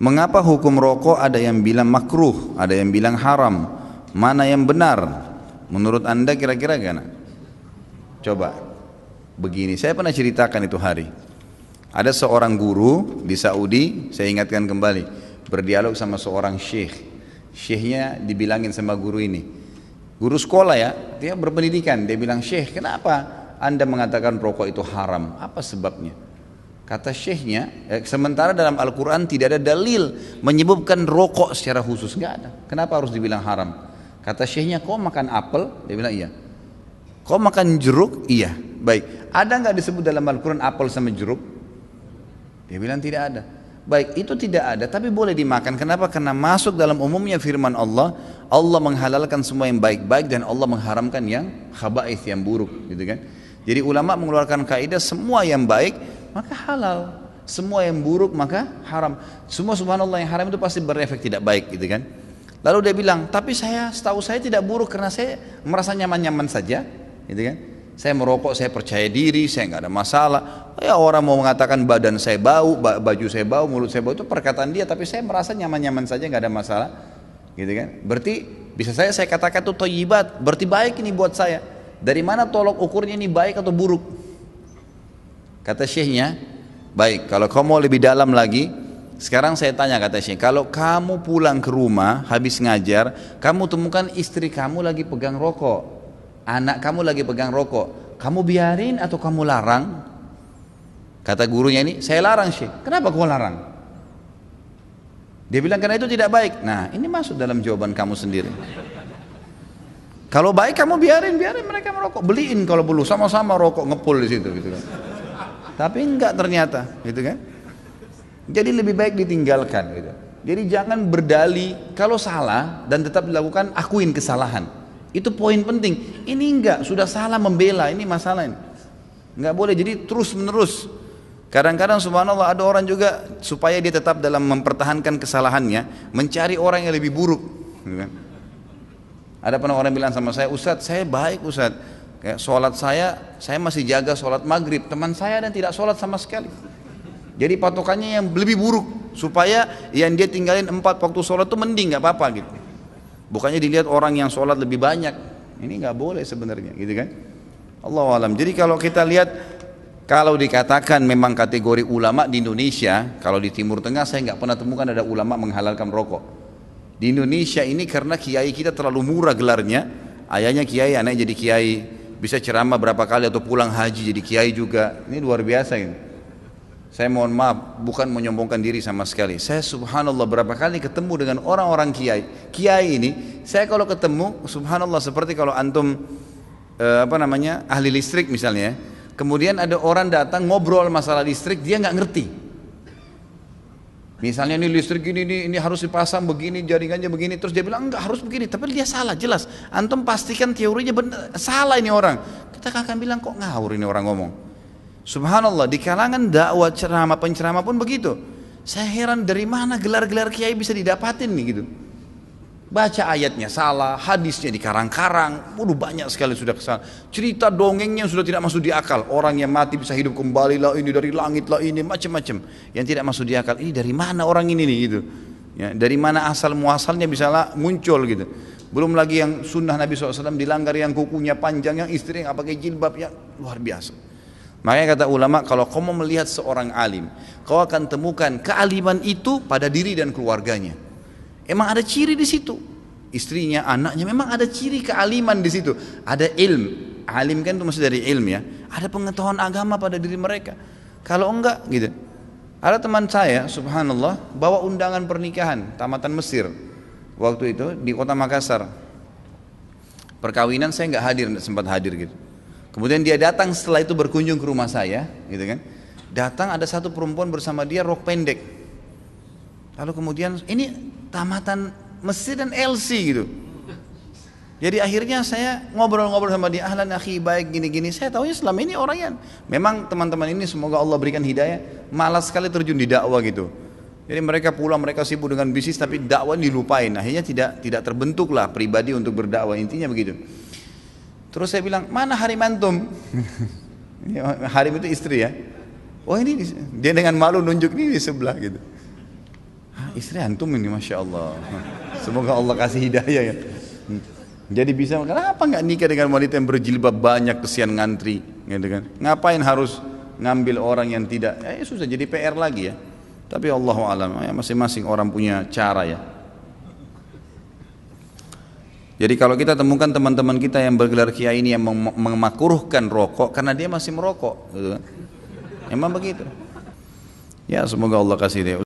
Mengapa hukum rokok ada yang bilang makruh, ada yang bilang haram? Mana yang benar? Menurut anda kira-kira gimana? Coba, begini, saya pernah ceritakan itu hari. Ada seorang guru di Saudi, saya ingatkan kembali, berdialog sama seorang syekh. Syekhnya dibilangin sama guru ini, guru sekolah ya, dia berpendidikan, dia bilang, syekh, kenapa anda mengatakan rokok itu haram? Apa sebabnya? Kata syekhnya, sementara dalam Al-Quran tidak ada dalil menyebutkan rokok secara khusus, nggak ada. Kenapa harus dibilang haram? Kata syekhnya, kau makan apel? Dia bilang iya. Kau makan jeruk? Iya. Baik, ada nggak disebut dalam Al-Quran apel sama jeruk? Dia bilang tidak ada. Baik, itu tidak ada, tapi boleh dimakan. Kenapa? Karena masuk dalam umumnya firman Allah, Allah menghalalkan semua yang baik-baik dan Allah mengharamkan yang khaba'ith, yang buruk, gitu kan? Jadi ulama mengeluarkan kaidah semua yang baik maka halal, semua yang buruk maka haram. Semua subhanallah yang haram itu pasti berefek tidak baik, gitu kan? Lalu dia bilang, tapi setahu saya tidak buruk karena saya merasa nyaman-nyaman saja, gitu kan? Saya merokok, saya percaya diri, saya nggak ada masalah. Ya orang mau mengatakan badan saya bau, baju saya bau, mulut saya bau, itu perkataan dia, tapi saya merasa nyaman-nyaman saja, nggak ada masalah, gitu kan? Berarti bisa saya katakan itu thayyibat, berarti baik ini buat saya. Dari mana tolok ukurnya ini baik atau buruk? Kata syekhnya, baik, kalau kamu mau lebih dalam lagi, sekarang saya tanya, kata syekh, kalau kamu pulang ke rumah habis ngajar, kamu temukan istri kamu lagi pegang rokok, anak kamu lagi pegang rokok, kamu biarin atau kamu larang? Kata gurunya ini, saya larang syekh. Kenapa kau larang? Dia bilang karena itu tidak baik. Nah, ini masuk dalam jawaban kamu sendiri. Kalau baik kamu biarin mereka merokok, beliin kalau perlu, sama-sama rokok ngepul di situ, gitu kan. Tapi enggak ternyata, gitu kan. Jadi lebih baik ditinggalkan, gitu. Jadi jangan berdalih kalau salah dan tetap dilakukan, akuin kesalahan. Itu poin penting. Ini enggak, sudah salah membela, ini masalah ini. Enggak boleh, jadi terus menerus. Kadang-kadang subhanallah ada orang juga supaya dia tetap dalam mempertahankan kesalahannya, mencari orang yang lebih buruk, gitu kan. Ada pernah orang bilang sama saya, Ustadz saya baik Ustadz, kayak sholat saya masih jaga sholat maghrib, teman saya dan tidak sholat sama sekali. Jadi patokannya yang lebih buruk, supaya yang dia tinggalin 4 waktu sholat itu mending, nggak apa-apa gitu. Bukannya dilihat orang yang sholat lebih banyak, ini nggak boleh sebenarnya, gitu kan? Allahu alam. Jadi kalau kita lihat, kalau dikatakan memang kategori ulama di Indonesia, kalau di Timur Tengah saya nggak pernah temukan ada ulama menghalalkan rokok. Di Indonesia ini karena kiai kita terlalu murah gelarnya, ayahnya kiai, anaknya jadi kiai, bisa ceramah berapa kali atau pulang haji jadi kiai juga. Ini luar biasa ini. Saya mohon maaf, bukan menyombongkan diri sama sekali. Saya subhanallah berapa kali ketemu dengan orang-orang kiai. Kiai ini, saya kalau ketemu subhanallah seperti kalau antum ahli listrik misalnya. Kemudian ada orang datang ngobrol masalah listrik, dia nggak ngerti. Misalnya ini listrik ini harus dipasang begini, jaringannya begini, terus dia bilang enggak harus begini, tapi dia salah jelas. Antum pastikan teorinya benar, salah ini orang. Kita akan bilang kok ngawur ini orang ngomong. Subhanallah, di kalangan dakwah ceramah penceramah pun begitu. Saya heran dari mana gelar-gelar kiai bisa didapatin nih gitu. Baca ayatnya salah, hadisnya dikarang-karang, banyak sekali sudah kesalahan. Cerita dongengnya sudah tidak masuk di akal. Orang yang mati bisa hidup kembali lah, ini dari langit lah, ini macam-macam. Yang tidak masuk di akal, ini dari mana orang ini nih gitu. Ya, dari mana asal muasalnya bisa muncul gitu. Belum lagi yang sunnah Nabi SAW dilanggar, yang kukunya panjang, yang istri yang pakai jilbab, yang luar biasa. Makanya kata ulama, kalau kau mau melihat seorang alim, kau akan temukan kealiman itu pada diri dan keluarganya. Emang ada ciri di situ, istrinya, anaknya, memang ada ciri kealiman di situ. Ada ilm, alim kan itu maksud dari ilm ya. Ada pengetahuan agama pada diri mereka. Kalau enggak gitu. Ada teman saya, subhanallah, bawa undangan pernikahan tamatan Mesir waktu itu di kota Makassar. Perkawinan saya nggak hadir, nggak sempat hadir gitu. Kemudian dia datang setelah itu berkunjung ke rumah saya, gitu kan. Datang ada satu perempuan bersama dia rok pendek. Lalu kemudian ini tamatan Mesir dan LC gitu. Jadi akhirnya saya ngobrol-ngobrol sama dia, ahlan akhi, baik gini-gini. Saya tahunya selama ini orangnya memang teman-teman ini semoga Allah berikan hidayah, malas sekali terjun di dakwah gitu. Jadi mereka pulang, mereka sibuk dengan bisnis, tapi dakwah dilupain. Akhirnya tidak terbentuklah pribadi untuk berdakwah, intinya begitu. Terus saya bilang, mana harim antum? Harim itu istri ya. Oh ini dia dengan malu nunjuk ini di sebelah gitu. istri antum ini Masya Allah. Semoga Allah kasih hidayah ya. Jadi bisa, kenapa nggak nikah dengan wanita yang berjilbab banyak, kesian ngantri, gitu kan? Ngapain harus ngambil orang yang tidak? Ya susah, jadi PR lagi ya. Tapi Allahu alam, ya, masing-masing orang punya cara ya. Jadi kalau kita temukan teman-teman kita yang bergelar kiai ini yang memakruhkan rokok karena dia masih merokok, gitu kan? Emang begitu. Ya semoga Allah kasih dia.